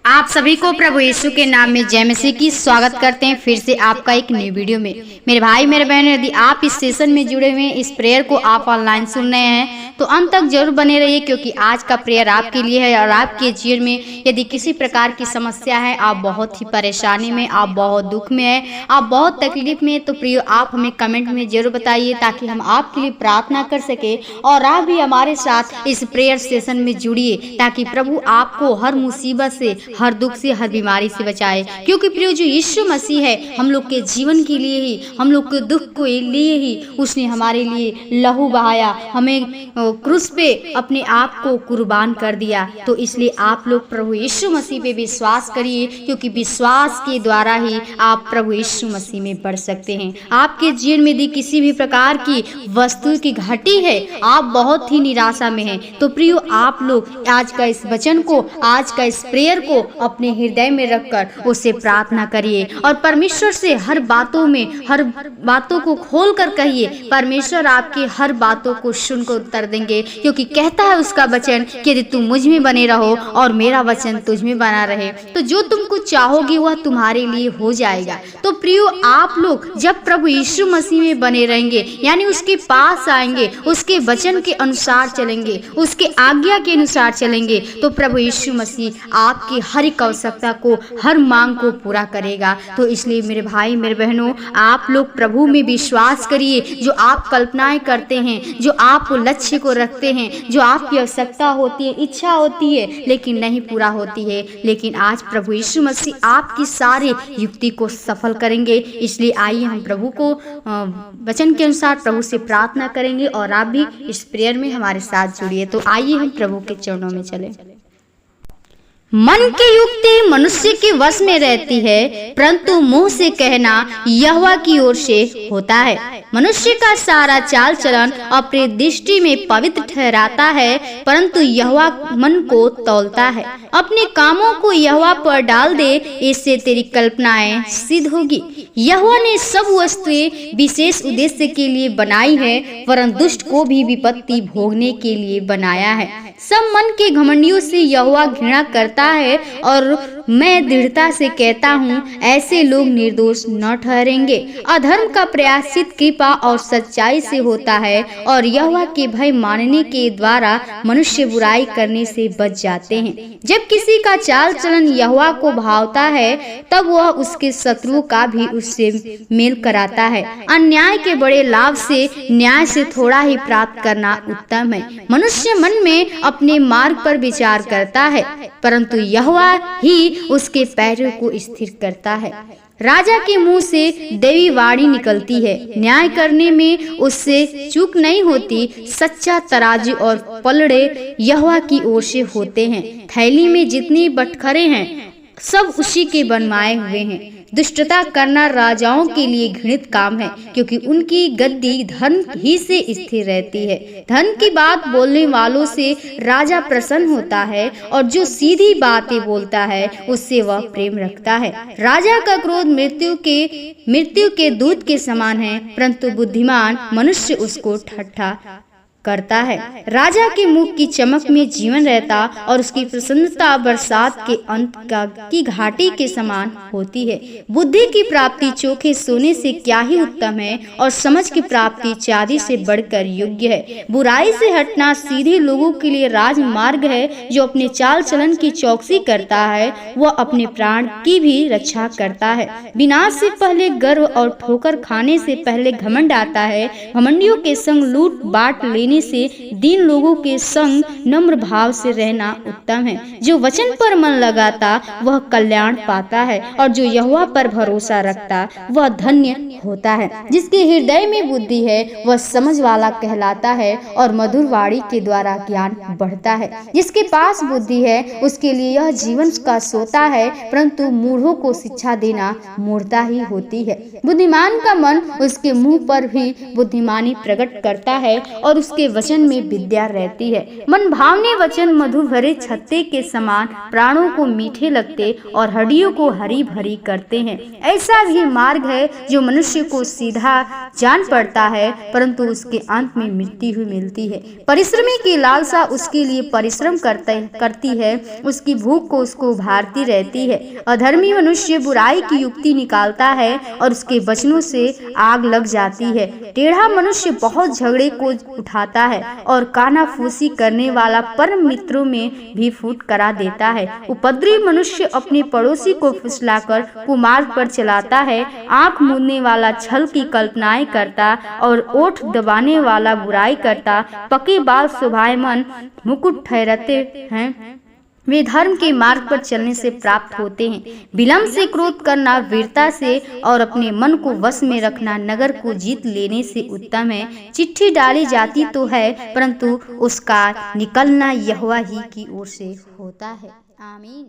आप सभी को प्रभु यीशु के नाम में जय मसीह की स्वागत करते हैं फिर से आपका एक नई वीडियो में। मेरे भाई मेरे बहन, यदि आप इस सेशन में जुड़े हुए हैं, इस प्रेयर को आप ऑनलाइन सुन रहे हैं तो अंत तक जरूर बने रहिए, क्योंकि आज का प्रेयर आपके लिए है। और आपके जीवन में यदि किसी प्रकार की समस्या है, आप बहुत ही परेशानी में, आप बहुत दुख में है, आप बहुत तकलीफ में, तो प्रियो आप हमें कमेंट में जरूर बताइए ताकि हम आपके लिए प्रार्थना कर सके और आप भी हमारे साथ इस प्रेयर सेशन में जुड़िए, ताकि प्रभु आपको हर मुसीबत से, हर दुख से, हर बीमारी से बचाए। क्योंकि प्रियो जो यीशु मसीह है, हम लोग के जीवन के लिए ही, हम लोग के दुख को लिए ही उसने हमारे लिए लहू बहाया, हमें क्रूस पे अपने आप को कुर्बान कर दिया। तो इसलिए आप लोग प्रभु यीशु मसीह पे विश्वास करिए, क्योंकि विश्वास के द्वारा ही आप प्रभु यीशु मसीह में बढ़ सकते हैं। आपके जीवन में यदि किसी भी प्रकार की वस्तु की घटी है, आप बहुत ही निराशा में हैं, तो प्रियो आप लोग आज का इस वचन को, आज का इस प्रेयर को अपने हृदय में रखकर उससे प्रार्थना करिए और परमेश्वर से हर बातों में, हर बातों को खोल कर कहिए। परमेश्वर आपकी हर बातों को सुनकर उत्तर देंगे, क्योंकि कहता है उसका वचन कि यदि तुम मुझ में बने रहो और मेरा वचन तुझ में बना रहे, तो जो तुम कुछ चाहोगे वह तुम्हारे लिए हो जाएगा। तो प्रियो आप लोग जब प्रभु यीशु मसीह में बने रहेंगे, यानी उसके पास आएंगे, उसके वचन के अनुसार चलेंगे, उसके आज्ञा के अनुसार चलेंगे, तो प्रभु यीशु मसीह आपकी हर एक आवश्यकता को, हर मांग को पूरा करेगा। तो इसलिए मेरे भाई मेरे बहनों, आप लोग प्रभु में विश्वास करिए। जो आप कल्पनाएं करते हैं, जो आप लक्ष्य को रखते हैं, जो आपकी आवश्यकता होती है, इच्छा होती है, लेकिन नहीं पूरा होती है, लेकिन आज प्रभु यीशु मसीह आपकी सारी युक्ति को सफल करेंगे। इसलिए आइए हम प्रभु को वचन के अनुसार प्रभु से प्रार्थना करेंगे और आप भी इस प्रेयर में हमारे साथ जुड़िए। तो आइए हम प्रभु के चरणों में चलें। मन की युक्ति मनुष्य के वश में रहती है, परंतु मुंह से कहना यहोवा की ओर से होता है। मनुष्य का सारा चाल चलन अपनी दृष्टि में पवित्र ठहराता है, परंतु यहोवा मन को तौलता है। अपने कामों को यहोवा पर डाल दे, इससे तेरी कल्पनाएं सिद्ध होगी। यहोवा ने सब वस्तुएं विशेष उद्देश्य के लिए बनाई है, परंतु दुष्ट को भी विपत्ति भोगने के लिए बनाया है। सब मन के घमंडियों से यहोवा घृणा करता है, और मैं दृढ़ता से कहता हूँ, ऐसे लोग निर्दोष न ठहरेंगे। अधर्म का प्रायश्चित कृपा और सच्चाई से होता है, और यहोवा के भय मानने के द्वारा मनुष्य बुराई करने से बच जाते हैं। जब किसी का चाल चलन यहोवा को भावता है, तब वह उसके शत्रुओं का भी उससे मेल कराता है। अन्याय के बड़े लाभ से न्याय से थोड़ा ही प्राप्त करना उत्तम है। मनुष्य मन में अपने मार्ग पर विचार करता है, परंतु यहोवा ही उसके पैरों को स्थिर करता है। राजा के मुंह से दैवी वाणी निकलती है, न्याय करने में उससे चूक नहीं होती। सच्चा तराजू और पलड़े यहोवा की ओर से होते हैं। थैली में जितनी बटखरे हैं, सब उसी के बनवाए हुए हैं। दुष्टता करना राजाओं के लिए घृणित काम है, क्योंकि उनकी गद्दी धन ही से स्थिर रहती है। धन की बात बोलने वालों से राजा प्रसन्न होता है, और जो सीधी बातें बोलता है उससे वह प्रेम रखता है। राजा का क्रोध मृत्यु के दूत के समान है, परंतु बुद्धिमान मनुष्य उसको ठट्ठा करता है। राजा के मुख की चमक में जीवन रहता, और उसकी प्रसन्नता बरसात के अंत की घाटी के समान होती है। बुद्धि की प्राप्ति चोखे सोने से क्या ही उत्तम है, और समझ की प्राप्ति चांदी से बढ़कर योग्य है। बुराई से हटना सीधे लोगों के लिए राजमार्ग है। जो अपने चाल चलन की चौकसी करता है, वह अपने प्राण की भी रक्षा करता है। विनाश से पहले गर्व और ठोकर खाने से पहले घमंड आता है। घमंडियों के संग लूट बांट लेने से दीन लोगों के संग नम्र भाव से रहना उत्तम है। जो वचन पर मन लगाता वह कल्याण पाता है, और जो यहोवा पर भरोसा रखता वह धन्य होता है। जिसके हृदय में बुद्धि है वह समझ वाला कहलाता है, और मधुर वाणी के द्वारा ज्ञान बढ़ता है। जिसके पास बुद्धि है उसके लिए यह जीवन का सोता है, परंतु मूढ़ों को शिक्षा देना मूर्खता ही होती है। बुद्धिमान का मन उसके मुंह पर भी बुद्धिमानी प्रकट करता है, और उसके उसके वचन में विद्या रहती है। मन भावने वचन मधु भरे छत्ते के समान प्राणों को मीठे लगते और हड्डियों को हरी भरी करते हैं। ऐसा भी मार्ग है जो मनुष्य को सीधा जान पड़ता है, परंतु उसके अंत में मृत्यु मिलती है। परिश्रमी की लालसा उसके लिए परिश्रम करती है, उसकी भूख को उसको उभारती रहती है। अधर्मी मनुष्य बुराई की युक्ति निकालता है और उसके वचनों से आग लग जाती है। टेढ़ा मनुष्य बहुत झगड़े को उठाता है और कानाफूसी करने वाला परम मित्रों में भी फूट करा देता है। उपद्रवी मनुष्य अपने पड़ोसी को फुसलाकर कुमार्ग पर चलाता है। आंख मूंदने वाला छल की कल्पनाएं करता और ओठ दबाने वाला बुराई करता। पके बाल शोभायमान मुकुट ठहरते हैं, वे धर्म के मार्ग पर चलने से प्राप्त होते हैं। विलंब से क्रोध करना वीरता से और अपने मन को वश में रखना नगर को जीत लेने से उत्तम है। चिट्ठी डाली जाती तो है, परंतु उसका निकलना यहोवा ही की ओर से होता है। आमीन।